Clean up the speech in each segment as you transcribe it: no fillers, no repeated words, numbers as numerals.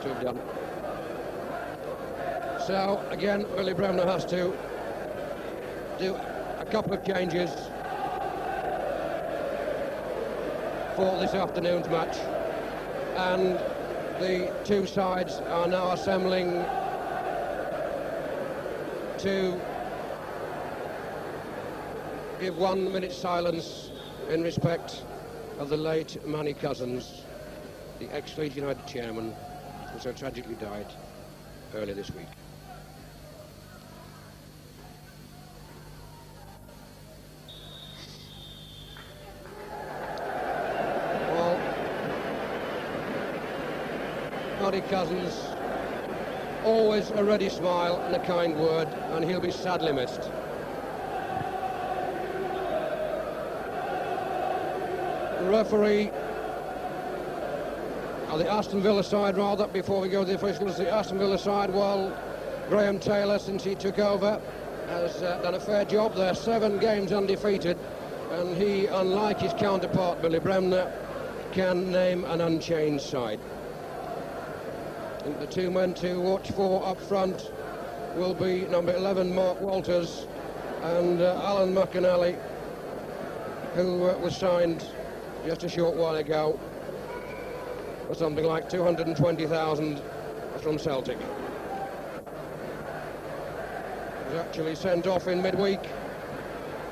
to have done. So again, Billy Bremner has to do a couple of changes for this afternoon's match, and the two sides are now assembling to give 1 minute's silence in respect of the late Manny Cousins, the ex-Leeds United chairman, who so tragically died earlier this week. Well, Manny Cousins, always a ready smile and a kind word, and he'll be sadly missed. The referee, the Aston Villa side rather, before we go to the officials, the Aston Villa side, well, Graham Taylor, since he took over, has done a fair job. They're 7 games undefeated, and he, unlike his counterpart Billy Bremner, can name an unchanged side. I think the two men to watch for up front will be number 11 Mark Walters and Alan McInally, who was signed just a short while ago for something like 220,000 from Celtic. He was actually sent off in midweek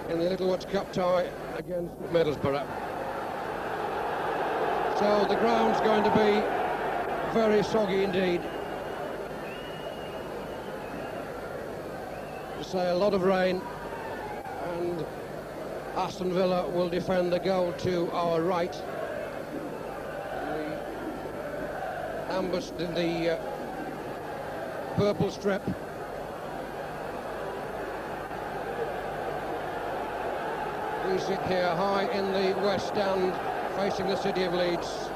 in the Littlewoods Cup tie against Middlesbrough. So the ground's going to be very soggy indeed. To say a lot of rain, and Aston Villa will defend the goal to our right. Ambushed in the purple strip. We sit here high in the west stand, facing the city of Leeds,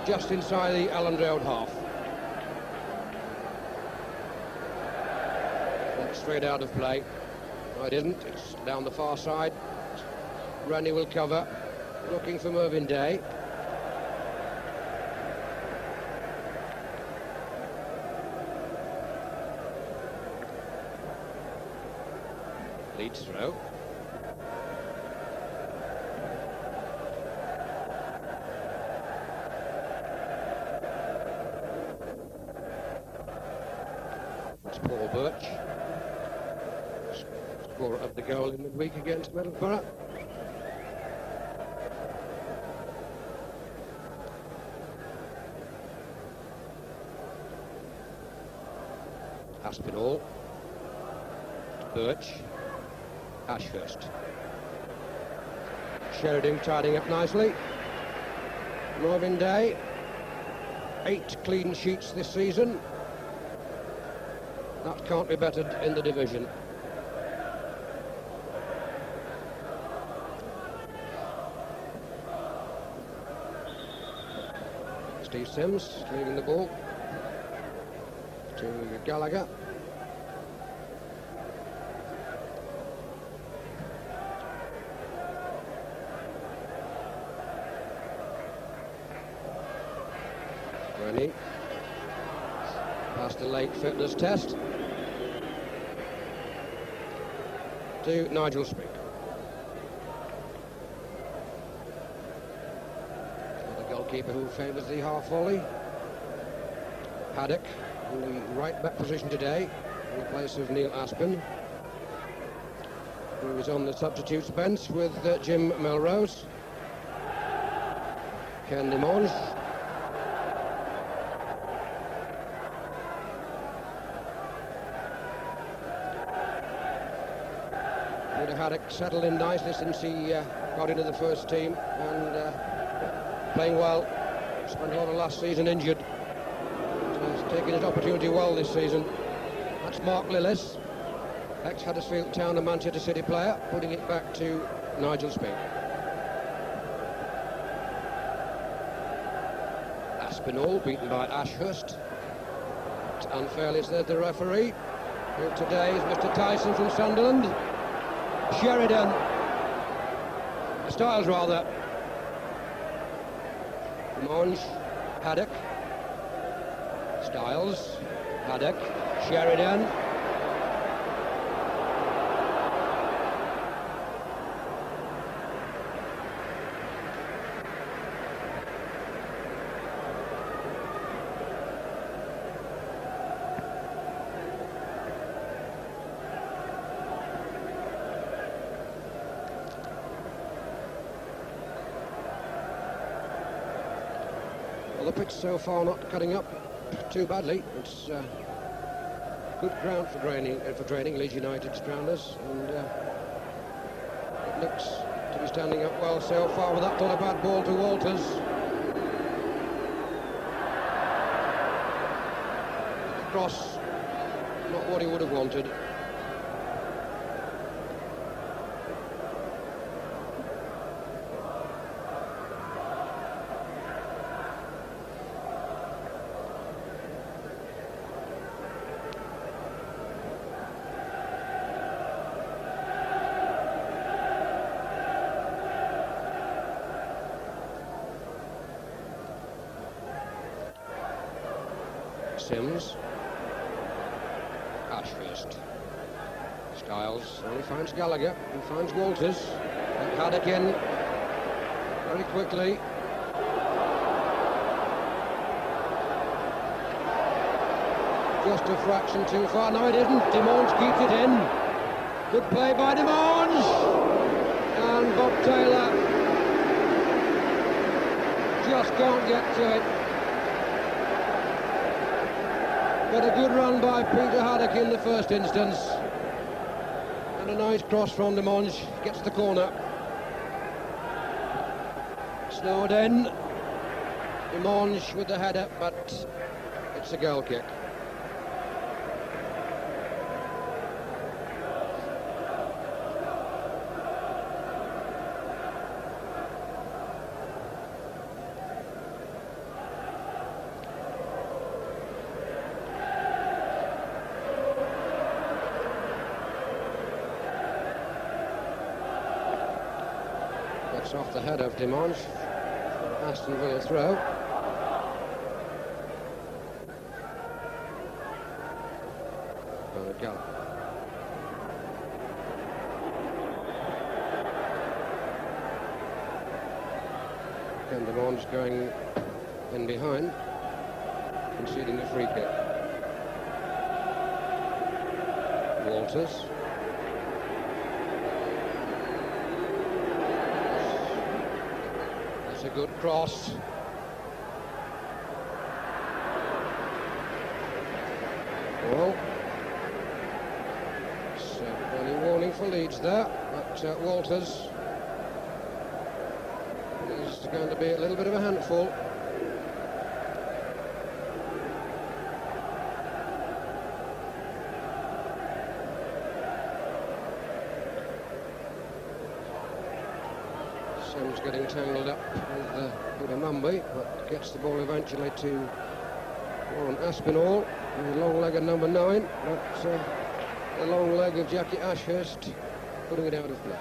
just inside the Elland Road half. That's straight out of play. No, it isn't. It's down the far side. Rennie will cover, looking for Mervyn Day. Leeds throw. It's Paul Birch, scorer of the goal in midweek against Middlesbrough. Aspinall, Birch, Ashurst. Sheridan tidying up nicely. Mervyn Day, 8 clean sheets this season. That can't be bettered in the division. Steve Sims leaving the ball to Gallagher. Rennie passed the late fitness test to Nigel Spink. The goalkeeper who favours the half volley. Paddock in the right back position today, in place of Neil Aspin, who is on the substitutes bench with Jim Melrose. Ken Dimonge. Haddock settled in nicely since he got into the first team, and playing well. Spent a lot of last season injured. He's taken his opportunity well this season. That's Mark Lillis, ex-Huddersfield Town and Manchester City player, putting it back to Nigel Spink. Aspinall beaten by Ashurst. Unfairly said the referee, who today is Mr. Tyson from Sunderland. Sheridan, Styles rather. Monge, Haddock, Styles, Haddock, Sheridan. The pitch so far not cutting up too badly. It's good ground for training Leeds United's grounders, and it looks to be standing up well so far with that not a bad ball to Walters. Cross, not what he would have wanted. Sims, Ashurst, Styles only finds Gallagher and finds Walters, and Haddock in very quickly. Just a fraction too far. No, it isn't. Demange keeps it in. Good play by Demange, and Bob Taylor just can't get to it. But a good run by Peter Haddock in the first instance. And a nice cross from Demange, gets the corner. Snowed in. Demange with the header, but it's a goal kick. Off the head of Demange, Aston Villa throw. Bernie Gallacher. And Demange going in behind, conceding a free kick. Walters. A good cross. Well, it's early warning for Leeds there, but Walters is going to be a little bit of a handful. Sims getting tangled up with Mumby, but gets the ball eventually to Warren Aspinall, the long leg of number 9, but the long leg of Jackie Ashurst putting it out of play.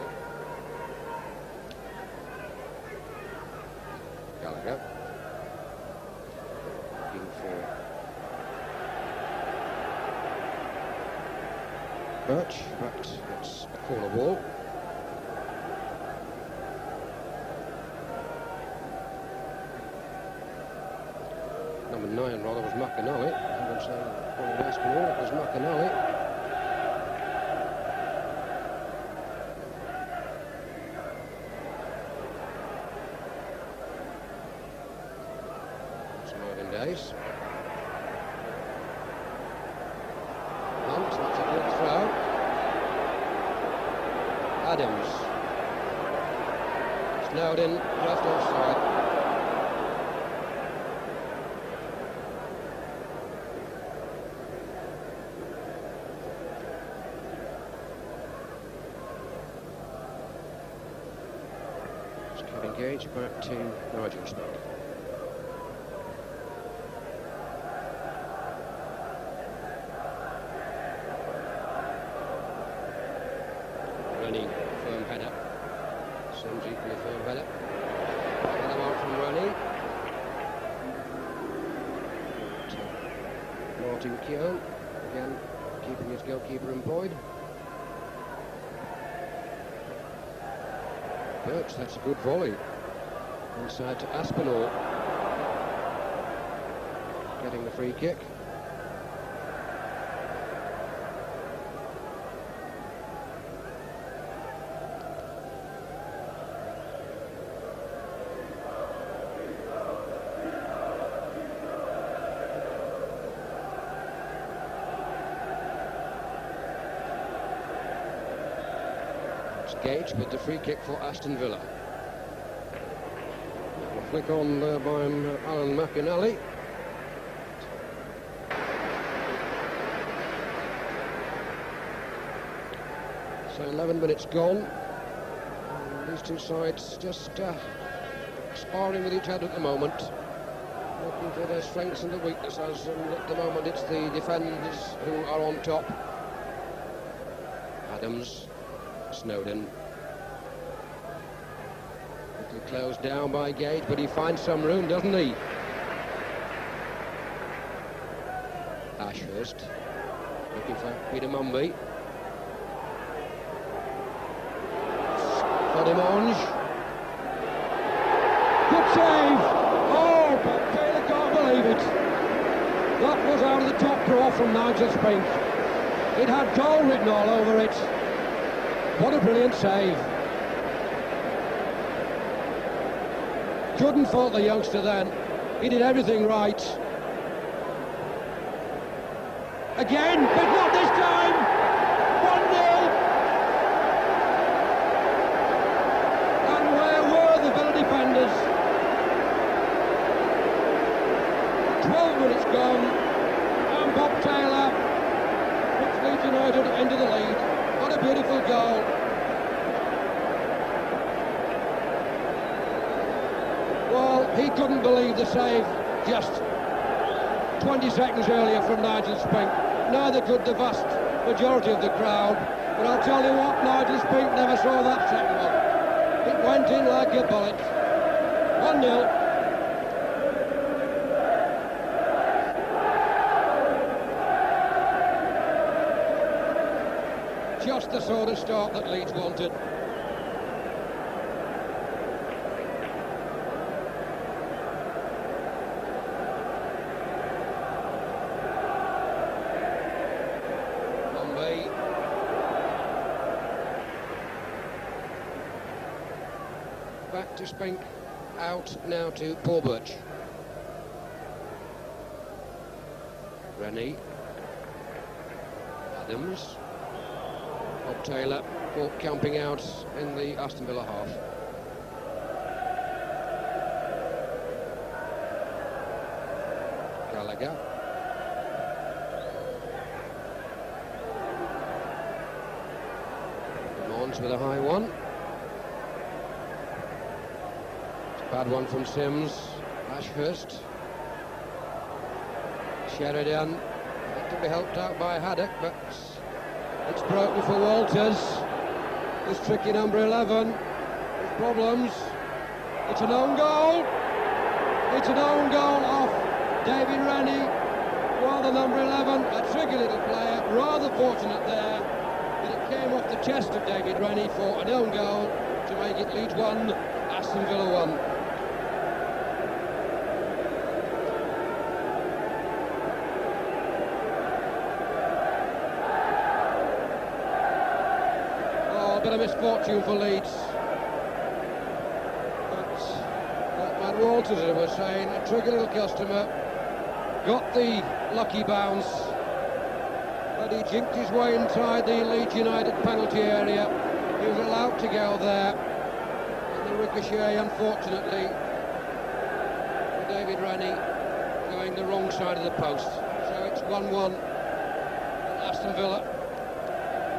Gallagher looking for Birch, but it's a corner ball. Number 9 rather was McInally. I would say Warren Aspinall, it was McInally. It's Mervyn days. Hunt, that's a good throw. Adams. Snowden just offside. Kevin Gage back to Nigel Spink. Running firm header. Sims equally firm header. Another one from Running. Martin Keown, again keeping his goalkeeper employed. Birch, that's a good volley. Inside to Aspinall. Getting the free kick. Gage with the free kick for Aston Villa. A flick on there by Alan McInally. So 11 minutes gone. And these two sides just sparring with each other at the moment, looking for their strengths and their weaknesses, and at the moment it's the defenders who are on top. Adams, Snowden. Quickly closed down by Gage, but he finds some room, doesn't he? Ashurst looking for Peter Mumby. Fodimonge. Good save! Oh, but Taylor can't believe it. That was out of the top drawer from Nigel Spink. It had goal written all over it. What a brilliant save. Couldn't fault the youngster then. He did everything right. Again, but not this time. 1-0. And where were the Villa defenders? 12 minutes gone. And Bob Taylor puts Leeds United into the lead. What a beautiful goal. Well, he couldn't believe the save just 20 seconds earlier from Nigel Spink. Neither could the vast majority of the crowd. But I'll tell you what, Nigel Spink never saw that second one. It went in like a bullet. 1-0. Just the sort of start that Leeds wanted. Mumby. Back to Spink. Out now to Paul Birch. Rennie. Adams. Bob Taylor caught camping out in the Aston Villa half. Gallagher. Mons with a high one. It's a bad one from Sims. Ashurst. Sheridan. Had to be helped out by Haddock, but it's broken for Walters. This tricky number 11. With problems. It's an own goal. It's an own goal off David Rennie. Well, the number 11, a tricky little player. Rather fortunate there that it came off the chest of David Rennie for an own goal to make it Leeds 1, Aston Villa 1. Bit of misfortune for Leeds. But like Matt Walters was saying, a tricky little customer got the lucky bounce, but he jinked his way inside the Leeds United penalty area. He was allowed to go there, and the ricochet, unfortunately, for David Rennie going the wrong side of the post. So it's 1-1, and Aston Villa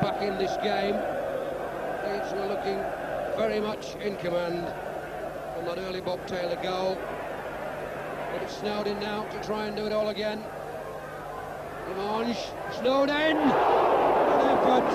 back in this game. Leeds were looking very much in command from that early Bob Taylor goal, but it's Snowden now to try and do it all again. Limonge, Snowden, good effort.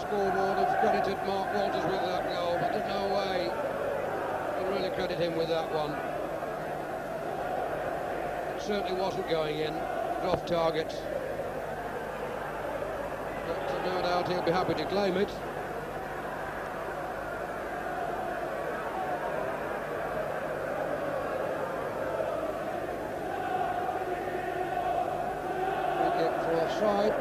scoreboard have credited Mark Walters with that goal, but there's no way you can really credit him with that one. It certainly wasn't going in, off target. But no doubt he'll be happy to claim it. Free kick for offside.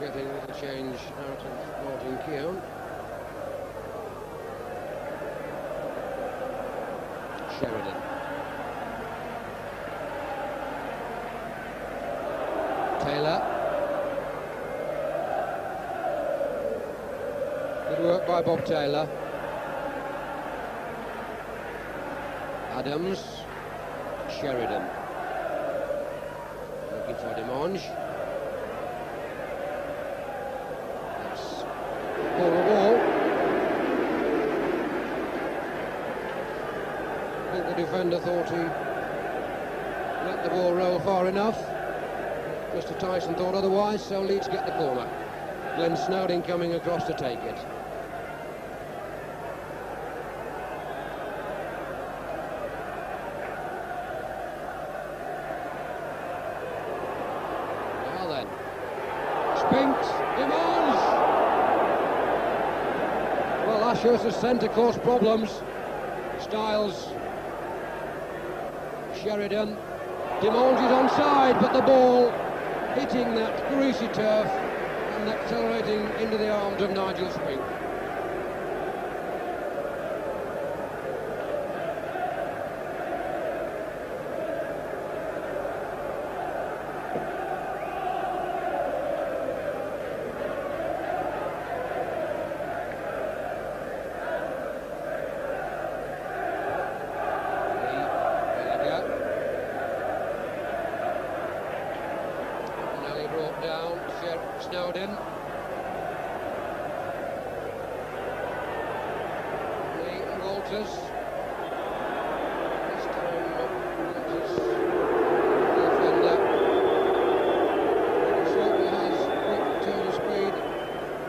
Getting a little change out of Martin Keown. Sheridan. Taylor. Good work by Bob Taylor. Adams. Sheridan. Looking for Demange. For the ball. I think the defender thought he let the ball roll far enough. Mr. Tyson thought otherwise, so Leeds get the corner. Glenn Snowdon coming across to take it. Now then, Spink, Demange. Well, Ashurst's centre caused problems. Styles, Sheridan, Demange is onside, but the ball hitting that greasy turf and accelerating into the arms of Nigel Spink. Down, Snowdon. Walters. This time Walters, the defender. He certainly has quick turn of speed.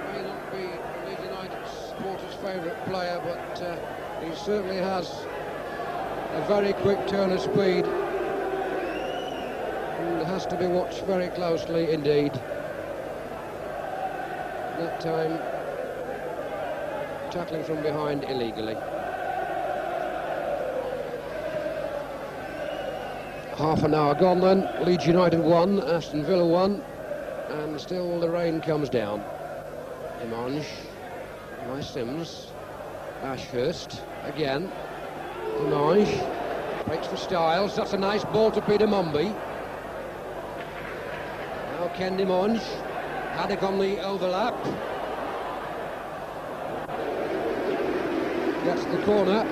May not be Leeds United supporters' favourite player, but he certainly has a very quick turn of speed. Has to be watched very closely indeed. That time tackling from behind illegally. Half an hour gone then. Leeds United 1, Aston Villa 1, and still the rain comes down. Demange, by Sims, Ashurst again. Demange breaks for Styles. That's a nice ball to Peter Mumby. Ken Demange, Haddock on the overlap. Gets the corner.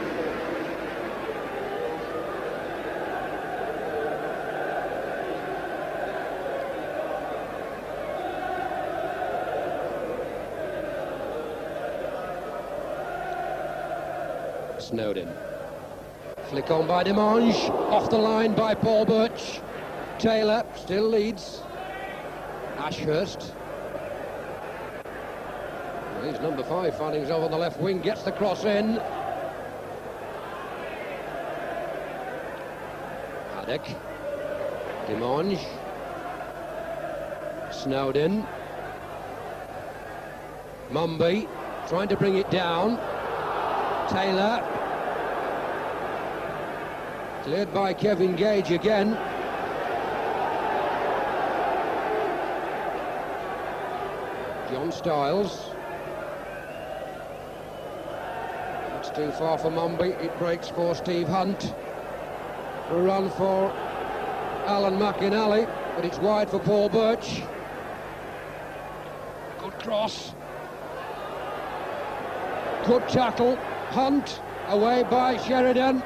Snowdon. Flick on by Demange, off the line by Paul Birch. Taylor still leads. Ashurst. Well, he's number 5, finding himself on the left wing, gets the cross in. Haddock. Demange. Snowdon. Mumby trying to bring it down. Taylor. Cleared by Kevin Gage again. John Styles. That's too far for Mumby. It breaks for Steve Hunt. A run for Alan McInally, but it's wide for Paul Birch. Good cross. Good tackle. Hunt away by Sheridan.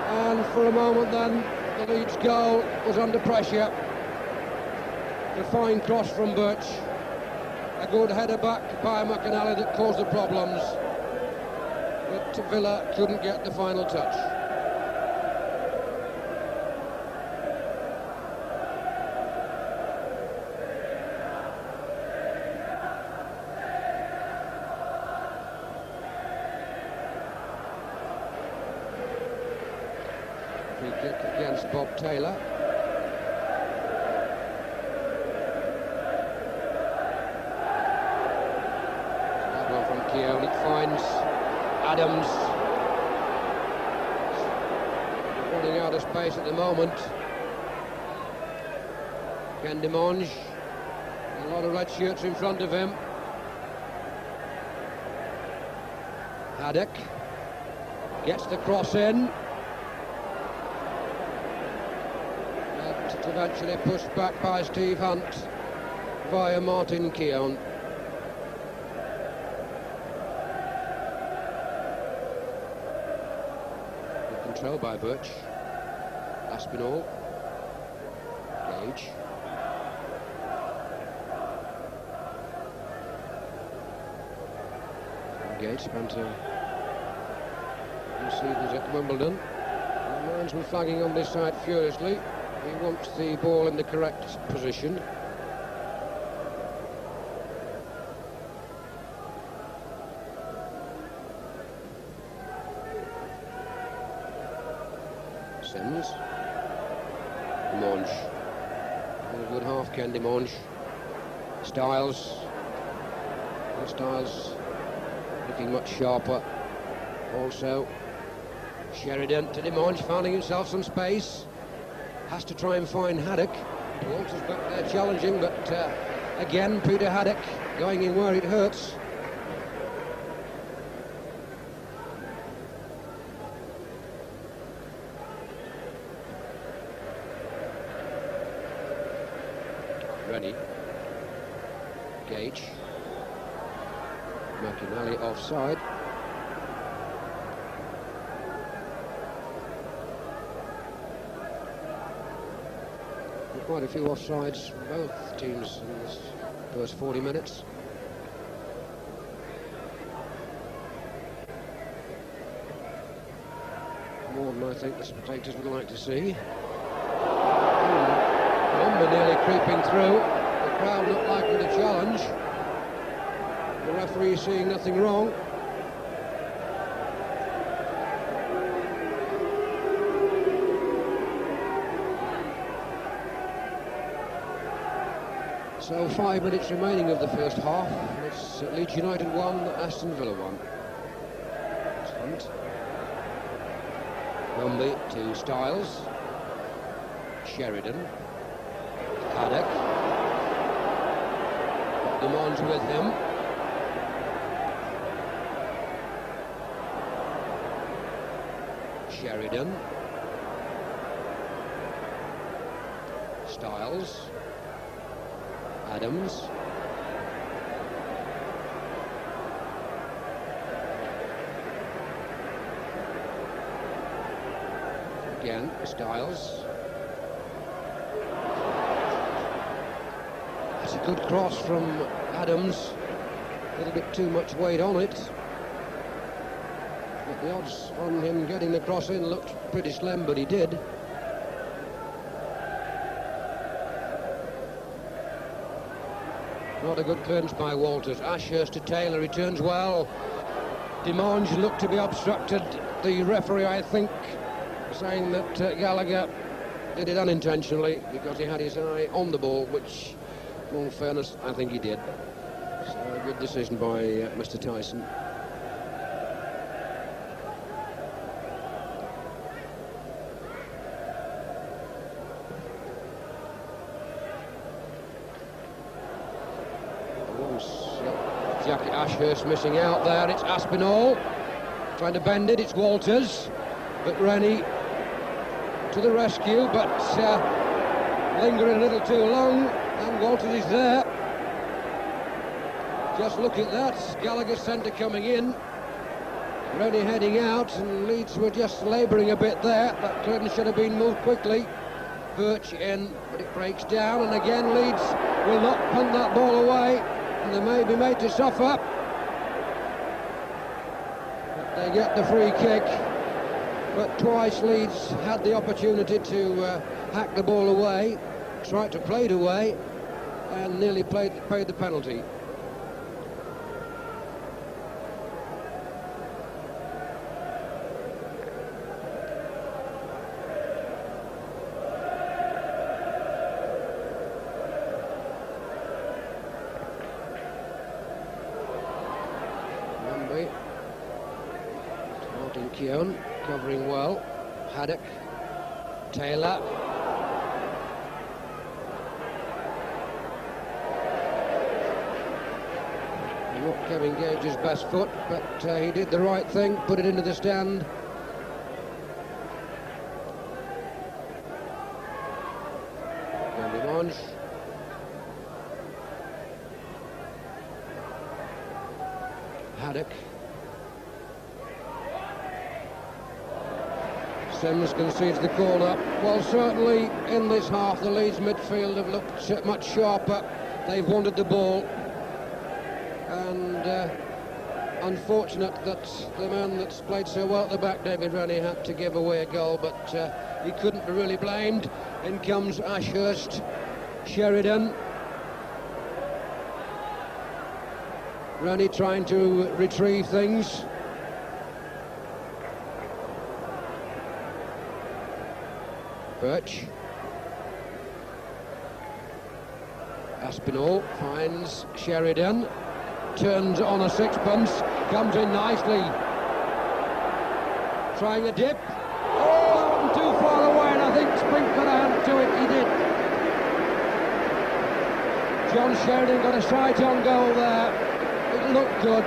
And for a moment then, the Leeds goal was under pressure. A fine cross from Birch. A good header back by McInally that caused the problems. but Villa couldn't get the final touch. Free kick against Bob Taylor. Keown, it finds Adams, running out of space at the moment. Ken Demonge, a lot of red shirts in front of him. Haddock gets the cross in, but eventually pushed back by Steve Hunt via Martin Keown. Control by Birch, Aspinall, Gage, Gage spent 2 seasons at Wimbledon. The linesman flagging on this side furiously. He wants the ball in the correct position. Sims, Demonge, a good half, Ken Demonge. Styles looking much sharper. Also, Sheridan to Demonge, finding himself some space. Has to try and find Haddock. Walters back there challenging, but again, Peter Haddock going in where it hurts. Ready. Gage. McInally offside. Quite a few offsides for both teams in this first 40 minutes. More than I think the spectators would like to see. Number nearly creeping through. The crowd not liking the challenge. The referee seeing nothing wrong. So 5 minutes remaining of the first half. It's Leeds United 1, Aston Villa 1. Hunt. Gumby to Styles. Sheridan. Haddock. Demonge with him. Sheridan. Styles. Adams. Again, Styles. That's a good cross from Adams. A little bit too much weight on it. But the odds on him getting the cross in looked pretty slim, but he did. Not a good clearance by Walters. Ashurst to Taylor, returns well. Demonge looked to be obstructed. The referee, I think, saying that Gallagher did it unintentionally because he had his eye on the ball, which, in all fairness, I think he did. So a good decision by Mr. Tyson. Jackie Ashurst missing out there. It's Aspinall trying to bend it. It's Walters, but Rennie to the rescue, but lingering a little too long, and Walters is there. Just look at that. Gallagher's centre coming in, Rennie heading out, and Leeds were just labouring a bit there. That clearance should have been moved quickly. Birch in, but it breaks down, and again Leeds will not punt that ball away. And they may be made to suffer. They get the free kick, but twice Leeds had the opportunity to hack the ball away, tried to play it away, and nearly paid the penalty. Martin Keown covering well. Haddock, Taylor. Not Kevin Gage's best foot, but he did the right thing, put it into the stand. Mange. Haddock. Sims concedes the corner. Well, certainly in this half the Leeds midfield have looked much sharper. They've wanted the ball, and unfortunate that the man that's played so well at the back, David Rennie, had to give away a goal, but he couldn't be really blamed. In comes Ashurst, Sheridan. Rennie trying to retrieve things. Birch. Aspinall finds Sheridan, turns on a sixpence, comes in nicely. Trying a dip. Oh, that wasn't too far away, and I think Spink got a hand to it. He did. John Sheridan got a sight on goal there. It looked good.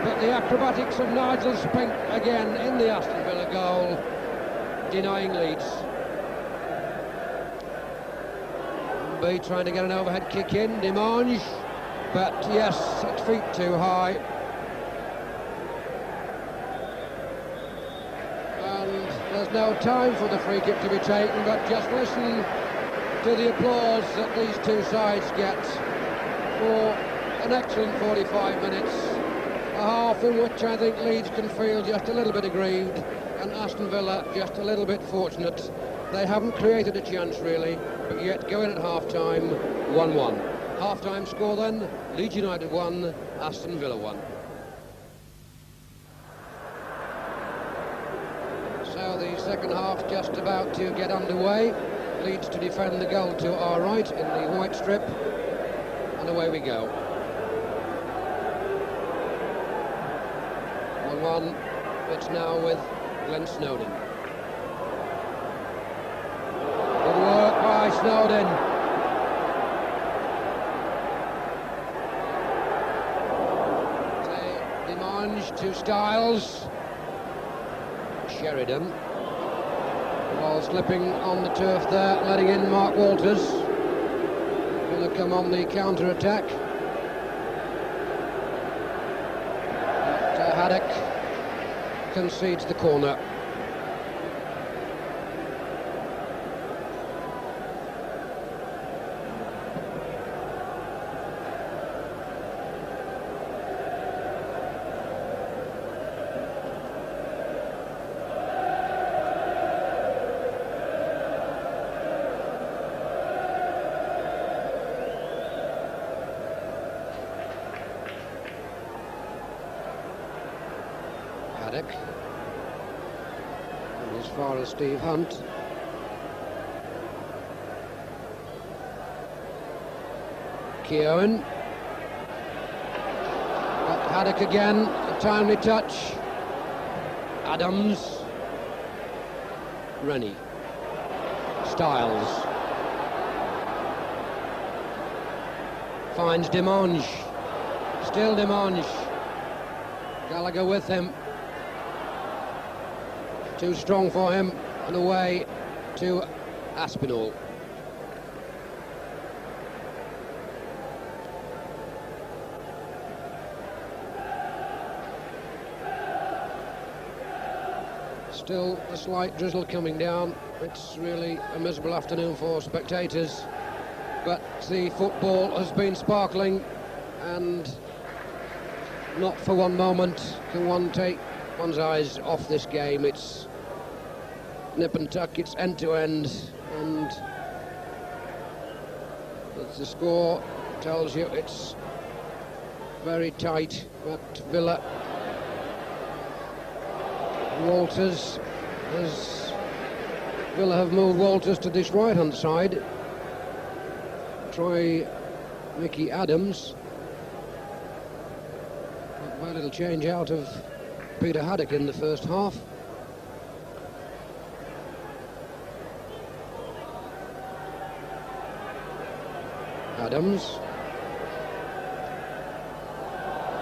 But the acrobatics of Nigel Spink again in the Aston Villa goal, denying Leeds. B trying to get an overhead kick in, Demange, but yes, 6 feet too high. And there's no time for the free kick to be taken, but just listen to the applause that these two sides get for an excellent 45 minutes. A half in which I think Leeds can feel just a little bit aggrieved, and Aston Villa just a little bit fortunate. They haven't created a chance really, but yet going at half-time, 1-1. Half-time score then, Leeds United 1, Aston Villa 1. So the second half just about to get underway. Leeds to defend the goal to our right in the white strip, and away we go. 1-1, it's now with Glenn Snowden. Good work by Snowden. Demange to Styles. Sheridan. Ball slipping on the turf there, letting in Mark Walters. Going to come on the counter-attack. Haddock concedes the corner. Haddock. And as far as Steve Hunt. Keown. Got Haddock again, a timely touch. Adams. Rennie. Styles. Finds Demange. Still Demange. Gallagher with him. Too strong for him, and away to Aspinall. Still a slight drizzle coming down. It's really a miserable afternoon for spectators, but the football has been sparkling, and Not for one moment can one take one's eyes off this game. It's nip and tuck, it's end to end, and as the score tells you, it's very tight. But Villa, Walters, as Villa have moved Walters to this right-hand side. Try Mickey Adams. Very little change out of Peter Haddock in the first half. Adams.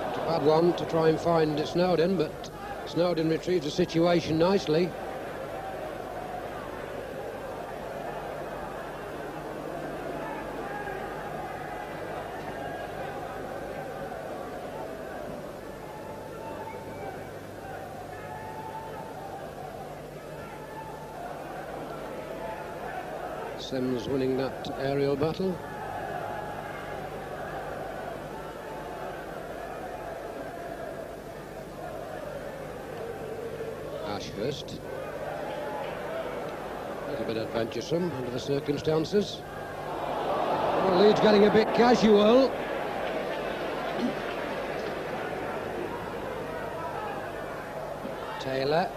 It's a bad one to try and find Snowden, but Snowden retrieves the situation nicely. Sims winning that aerial battle. Ashurst. A little bit adventuresome under the circumstances. Well, Leeds getting a bit casual. Taylor.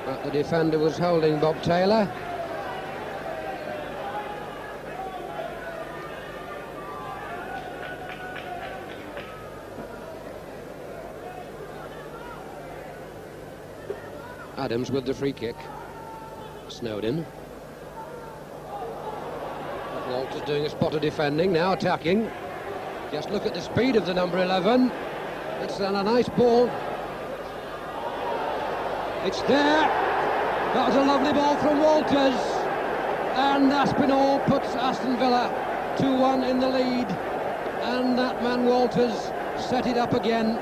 But the defender was holding Bob Taylor. Adams with the free kick. Snowden. Walters doing a spot of defending, now attacking. Just look at the speed of the number 11. It's a nice ball. It's there. That was a lovely ball from Walters. And Aspinall puts Aston Villa 2-1 in the lead. And that man Walters set it up again.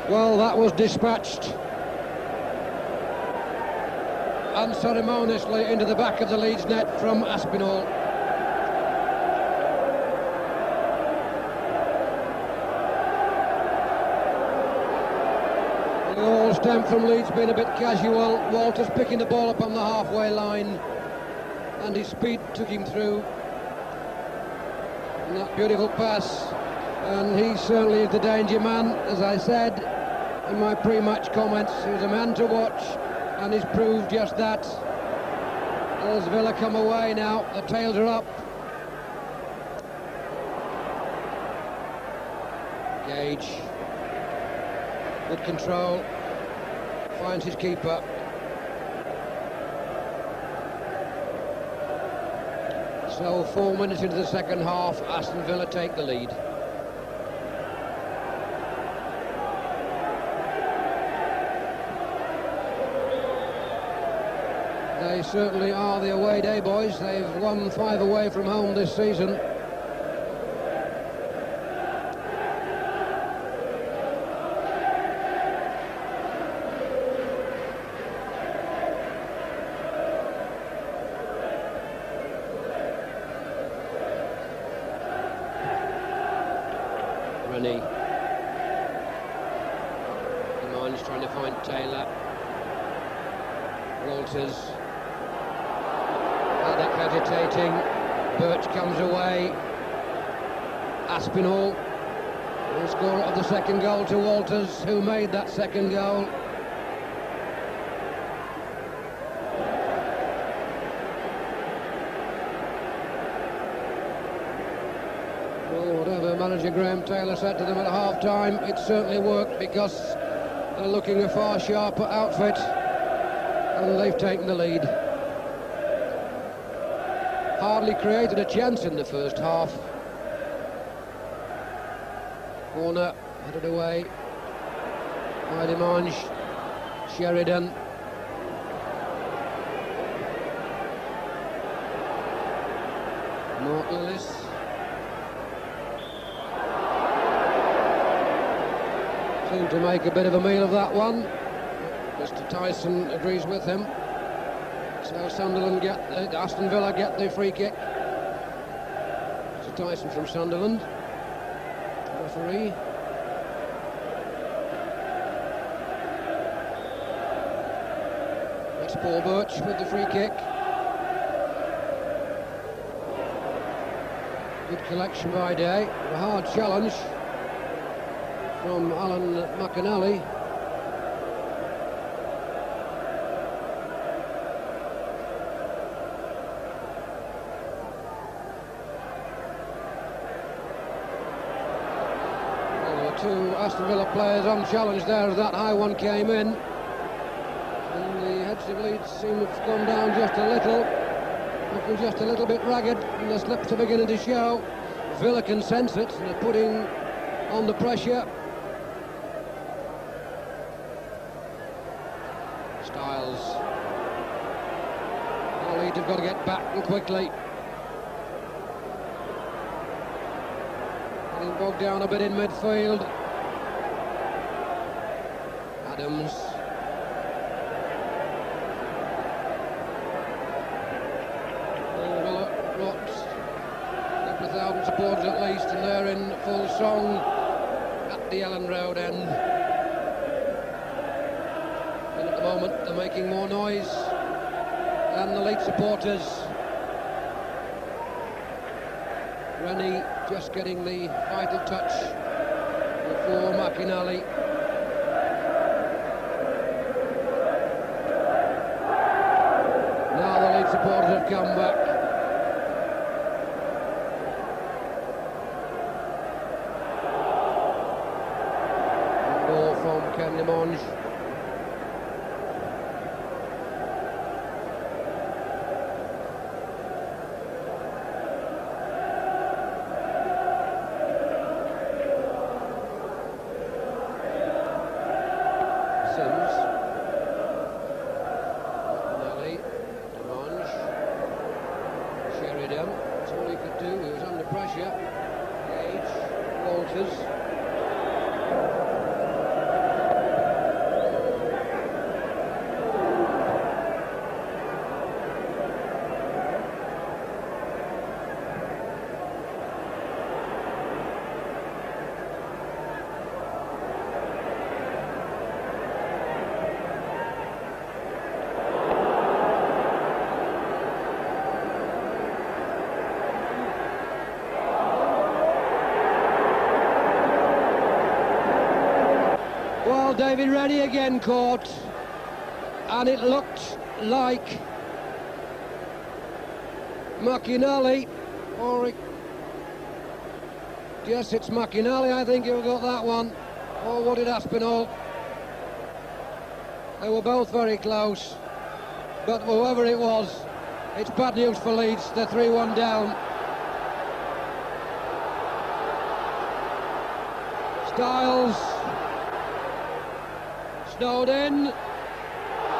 Well, that was dispatched unceremoniously into the back of the Leeds net from Aspinall. It all stemmed from Leeds being a bit casual. Walters picking the ball up on the halfway line, and his speed took him through. And that beautiful pass, and he certainly is the danger man, as I said in my pre-match comments. He's a man to watch, and he's proved just that. As Villa come away now, the tails are up. Gage, good control, finds his keeper. So 4 minutes into the second half, Aston Villa take the lead. They certainly are the away day boys. They've won 5 away from home this season. Rennie. Mine's trying to find Taylor. Walters. Haddock hesitating. Birch comes away. Aspinall, the scorer of the second goal to Walters, who made that second goal. Well, whatever manager Graham Taylor said to them at half-time, it certainly worked, because they're looking a far sharper outfit, and they've taken the lead. Hardly created a chance in the first half. Corner, headed away. Dimanche, Sheridan. Mark Lillis. Seemed to make a bit of a meal of that one. Mr. Tyson agrees with him. So Aston Villa get the free kick. Mr. Tyson from Sunderland, referee. That's Paul Birch with the free kick. Good collection by Day. A hard challenge from Alan McInally. Two Aston Villa players unchallenged there as that high one came in, and the heads of Leeds seem to have gone down just a little, looking just a little bit ragged, and the slips are beginning to show. Villa can sense it, and they're putting on the pressure. Styles. Well, Leeds have got to get back and quickly. Getting bogged down a bit in midfield. Adams. Villa got a couple of thousand supporters at least, and they're in full song at the Elland Road end. And at the moment they're making more noise than the Leeds supporters. Rennie just getting the vital touch before McInally. Now the Leeds supporters have come back. And goal from Kevin Gage. That's all he could do. He was under pressure. Gage, Walters. David Rennie again caught, and it looked like McInally, yes, it's McInally, I think, who got that one, or what did Aspinall? They were both very close, but whoever it was, it's bad news for Leeds. They're 3-1 down. Styles. Snowed in.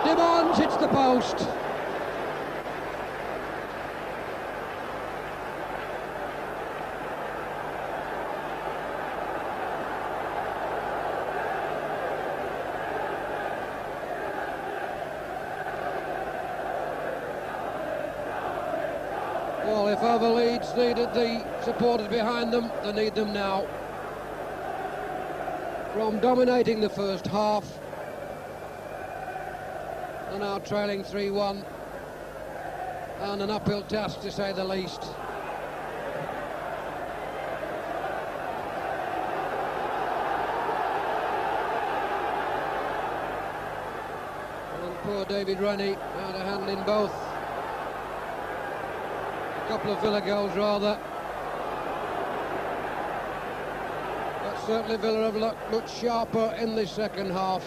Demons hits the post. Well, if ever Leeds needed the supporters behind them, they need them now. From dominating the first half, they're now trailing 3-1, and an uphill task to say the least. And poor David Rennie had a hand in both. A couple of Villa goals rather. But certainly Villa have looked sharper in the second half.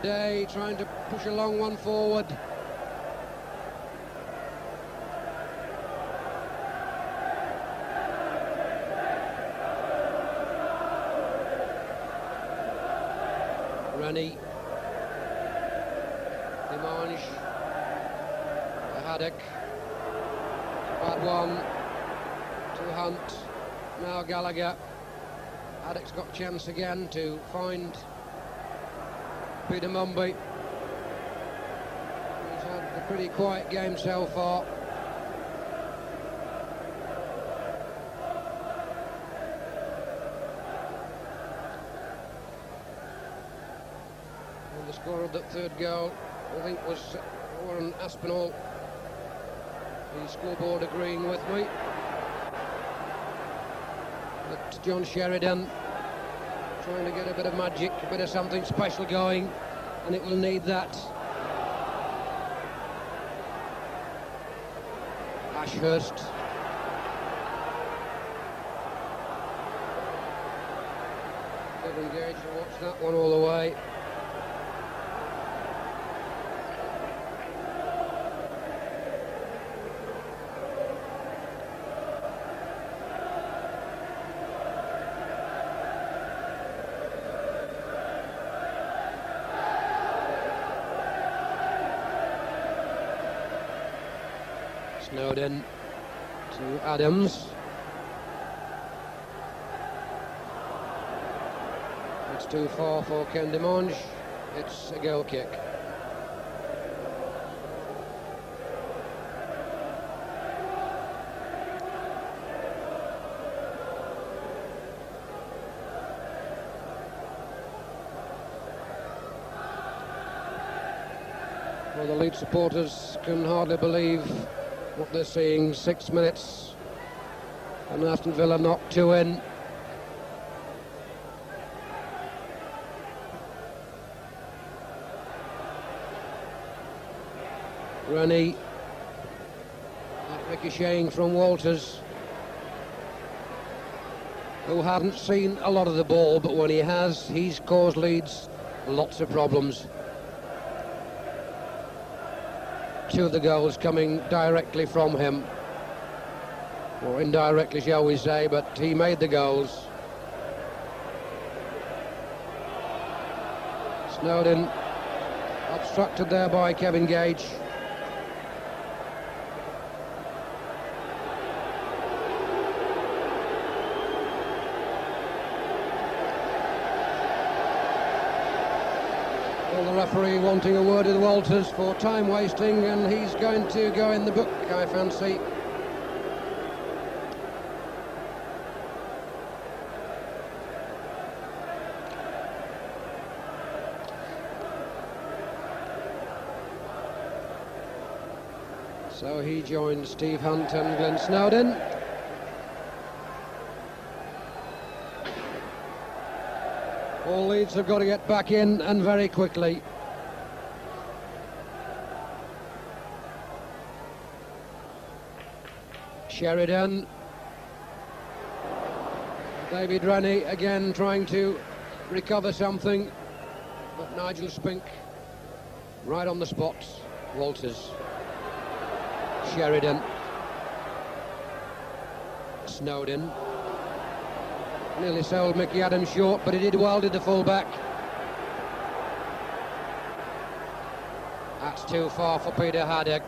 Day trying to push a long one forward. Rennie, Dimanche, Haddock, bad one to Hunt, now Gallagher. Haddock's got chance again to find Peter Mumby. He's had a pretty quiet game so far. And the scorer of that third goal, I think, was Warren Aspinall. The scoreboard agreeing with me. But John Sheridan trying to get a bit of magic, a bit of something special going, and it will need that. Ashurst. Kevin Gage will watch that one all the way. Snowden to Adams. It's too far for Ken Demonge. It's a goal kick. Well, the Leeds supporters can hardly believe what they're seeing. 6 minutes and Aston Villa knocked 2 in. Rennie ricocheting from Walters, who hadn't seen a lot of the ball, but when he has, he's caused Leeds lots of problems. 2 of the goals coming directly from him, or indirectly, shall we say, but he made the goals. Snowden obstructed there by Kevin Gage. The referee wanting a word with Walters for time wasting, and he's going to go in the book, I fancy. So he joins Steve Hunt and Glenn Snowden. All Leeds have got to get back in, and very quickly. Sheridan. David Rennie again trying to recover something, but Nigel Spink right on the spot. Walters. Sheridan. Snowden. Nearly sold Mickey Adams short, but he did well, did the fullback. That's too far for Peter Haddock.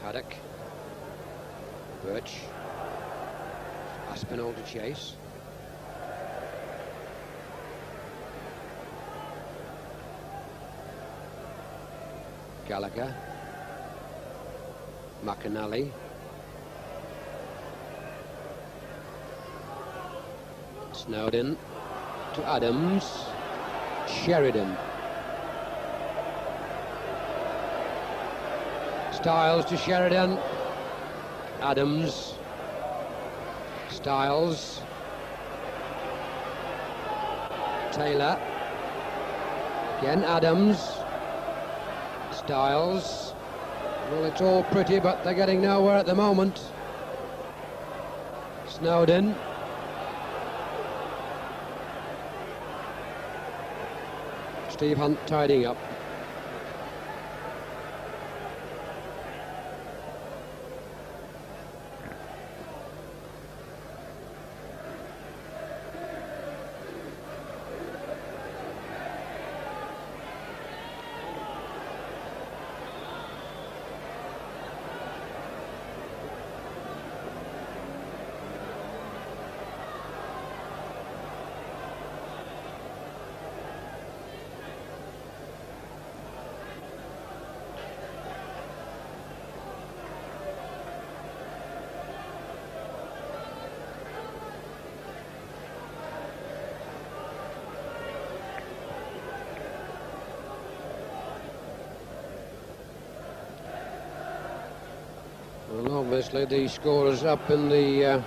Haddock. Birch. Aspinall to chase. Gallacher. McInally. Snowden to Adams. Sheridan. Styles to Sheridan. Adams. Styles. Taylor. Again Adams. Styles. Well, it's all pretty, but they're getting nowhere at the moment. Snowden. Steve Hunt tidying up. Obviously the scorers up in the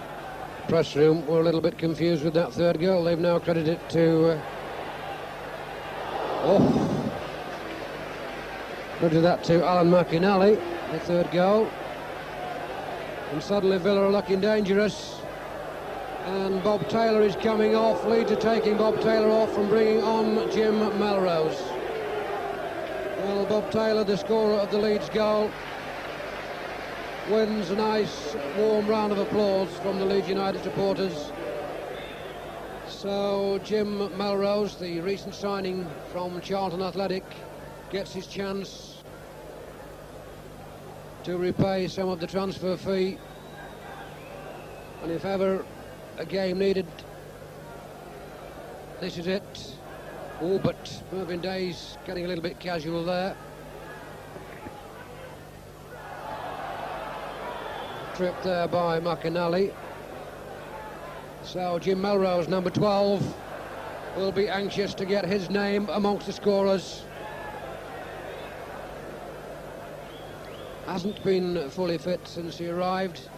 press room were a little bit confused with that third goal. They've now credited it to credited that to Alan McInally, the third goal. And suddenly Villa are looking dangerous. And Bob Taylor is coming off. Leeds are taking Bob Taylor off and bringing on Jim Melrose. Well, Bob Taylor, the scorer of the Leeds goal, wins a nice warm round of applause from the Leeds United supporters. So Jim Melrose, the recent signing from Charlton Athletic, gets his chance to repay some of the transfer fee. And if ever a game needed, this is it. Oh, but Mervyn Day's getting a little bit casual there. Trip there by McInally. So Jim Melrose, number 12, will be anxious to get his name amongst the scorers. Hasn't been fully fit since he arrived,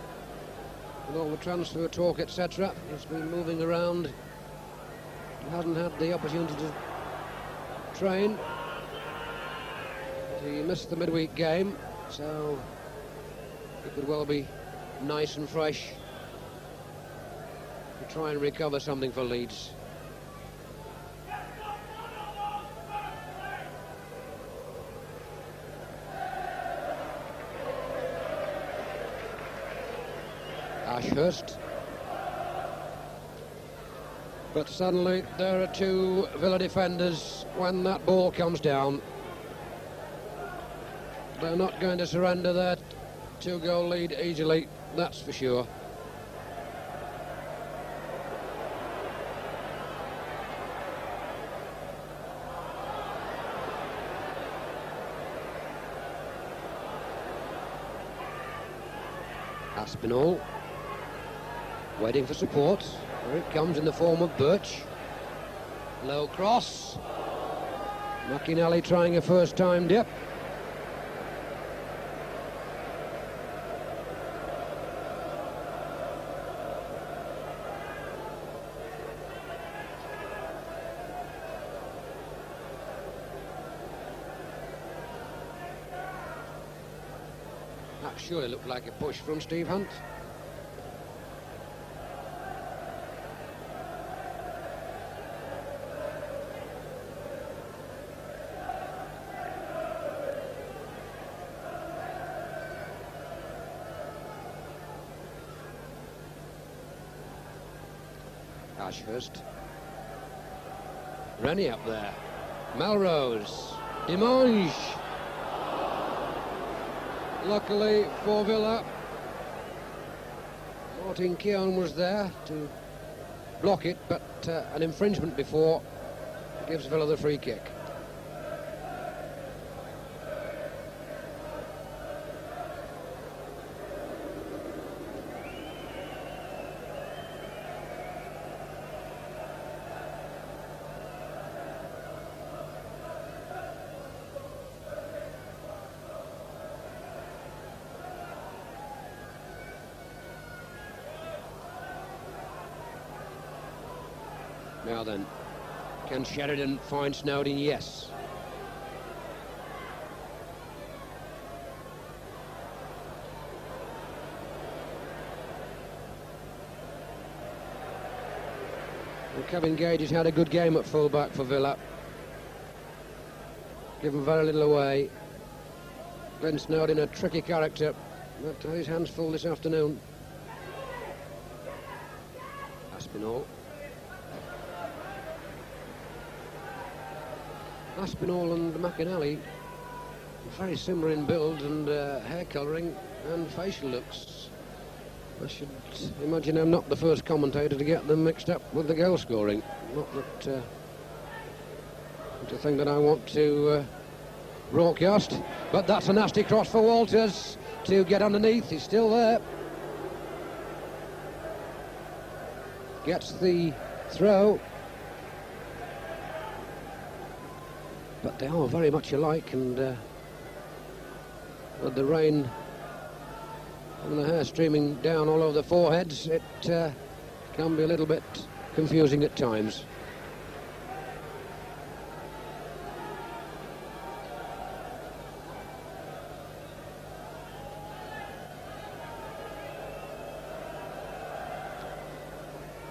with all the transfer talk, etc. He's been moving around. He hasn't had the opportunity to train. He missed the midweek game, so he could well be nice and fresh to try and recover something for Leeds. Ashurst. But suddenly there are two Villa defenders when that ball comes down. They're not going to surrender their two-goal lead easily, that's for sure. Aspinall waiting for support. Here it comes in the form of Birch. Low cross. McInally trying a first-time dip. That surely looked like a push from Steve Hunt. Ashurst. Rennie up there. Melrose. Dimanche. Luckily for Villa, Martin Keown was there to block it, but an infringement before gives Villa the free kick. Now then, can Sheridan find Snowden? Yes. Well, Kevin Gage has had a good game at full-back for Villa. Given very little away. Glenn Snowden, a tricky character, but had his hands full this afternoon. Aspinall. Aspinall and McInally, very similar in build and hair colouring and facial looks. I should imagine I'm not the first commentator to get them mixed up with the goal scoring. Not that it's a thing that I want to broadcast, but that's a nasty cross for Walters to get underneath. He's still there. Gets the throw. But they are very much alike, and with the rain And the hair streaming down all over the foreheads, it can be a little bit confusing at times.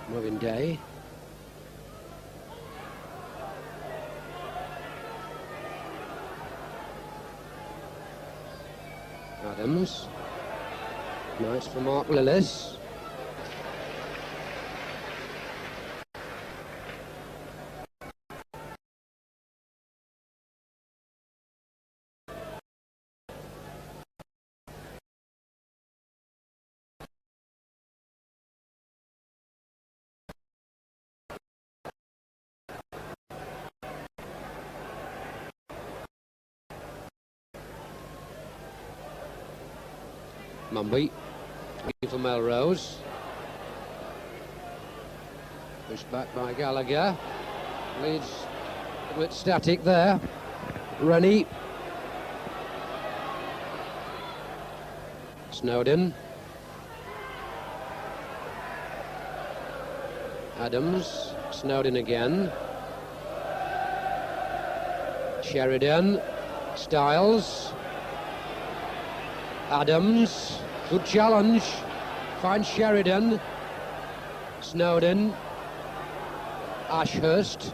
Moving day. Adams. Nice for Mark Lillis. Mumby, for Melrose. Pushed back by Gallagher. Leeds a bit static there. Rennie. Snowden. Adams. Snowden again. Sheridan. Styles. Adams, good challenge, finds Sheridan, Snowden, Ashurst.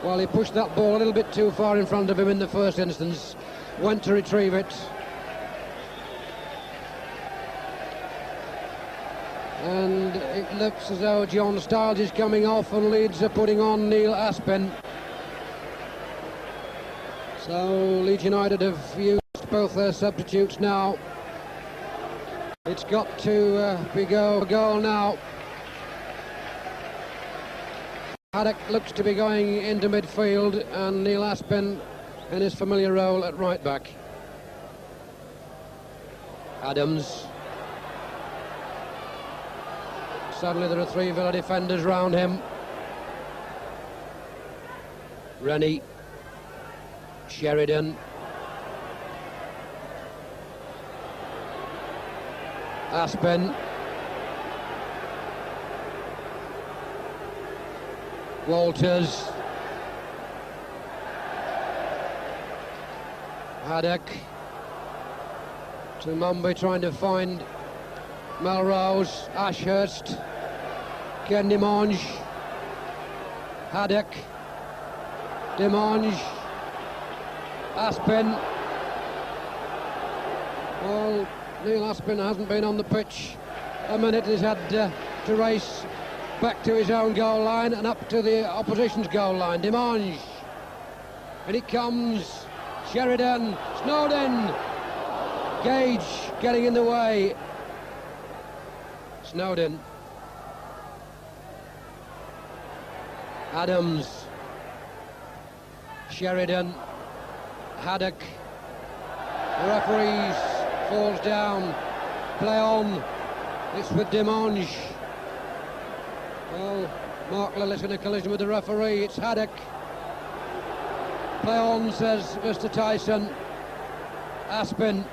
Well, he pushed that ball a little bit too far in front of him in the first instance, went to retrieve it. And it looks as though John Styles is coming off and Leeds are putting on Neil Aspin. So Leeds United have used both their substitutes now. It's got to be a goal now. Haddock looks to be going into midfield and Neil Aspin in his familiar role at right back. Adams. Suddenly there are three Villa defenders round him. Rennie. Sheridan. Aspin. Walters. Haddock. To Mumby trying to find Melrose. Ashurst. Ken Demonge. Haddock. Demonge. Aspin. Well, Neil Aspin hasn't been on the pitch a minute. He's had to race back to his own goal line and up to the opposition's goal line. Demonge. And it comes. Sheridan. Snowden. Gage getting in the way. Snowden. Adams. Sheridan. Haddock. The referees falls down. Play on. It's with Demonge. Well, Mark Lillis in a collision with the referee. It's Haddock. Play on, says Mr. Tyson. Aspin.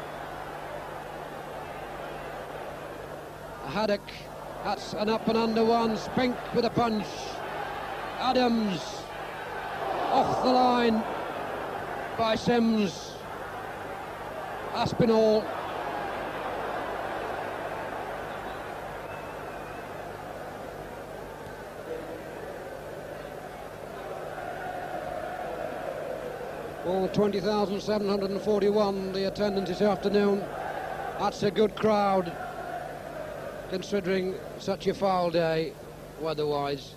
Haddock. That's an up and under one. Spink with a punch. Adams. Off the line by Sims. Aspinall. Well, 20,741 the attendance this afternoon. That's a good crowd considering such a foul day weather-wise.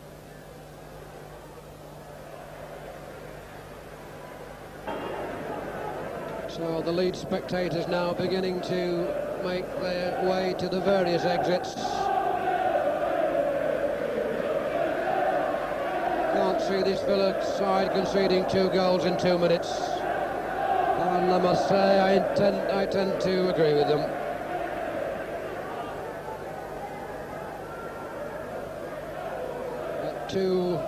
So the Leeds spectators now beginning to make their way to the various exits. Can't see this Villa side conceding 2 goals in 2 minutes. And I must say I tend to agree with them. But 2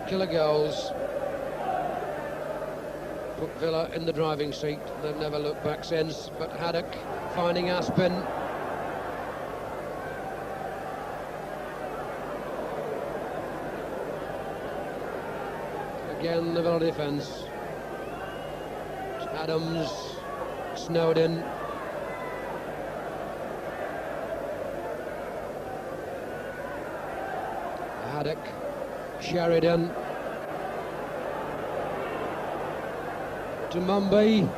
killer goals. put Villa in the driving seat. They've never looked back since, but Haddock finding Aspin. Again, the Villa defence. Adams, Snowden. Haddock, Sheridan. To Mumby.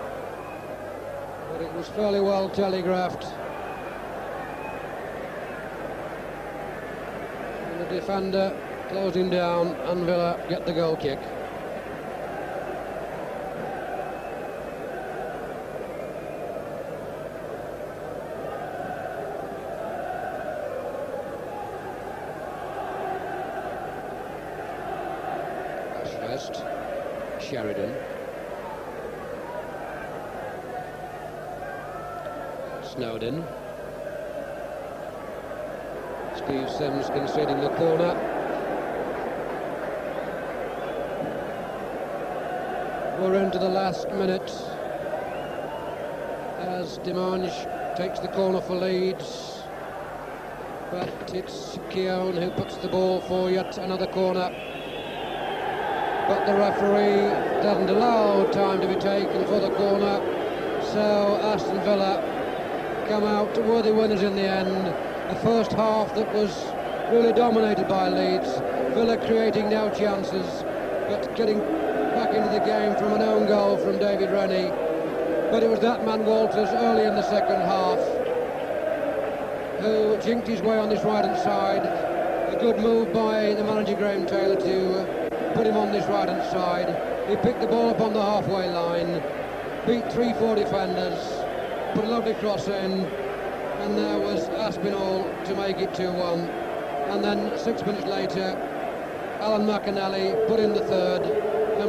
But it was fairly well telegraphed. And the defender closed him down, and Villa get the goal kick. Sheridan. Snowden. Steve Sims conceding the corner. We're into the last minute as Dimanche takes the corner for Leeds, but it's Keown who puts the ball for yet another corner. But the referee doesn't allow time to be taken for the corner, so Aston Villa come out worthy winners in the end. A first half that was really dominated by Leeds, Villa creating no chances, but getting back into the game from an own goal from David Rennie. But it was that man Walters early in the second half who jinked his way on this right-hand side. A good move by the manager Graham Taylor to put him on this right-hand side. He picked the ball up on the halfway line, beat 3-4 defenders, put a lovely cross in, and there was Aspinall to make it 2-1. And then 6 minutes later, Alan McInally put in the third, and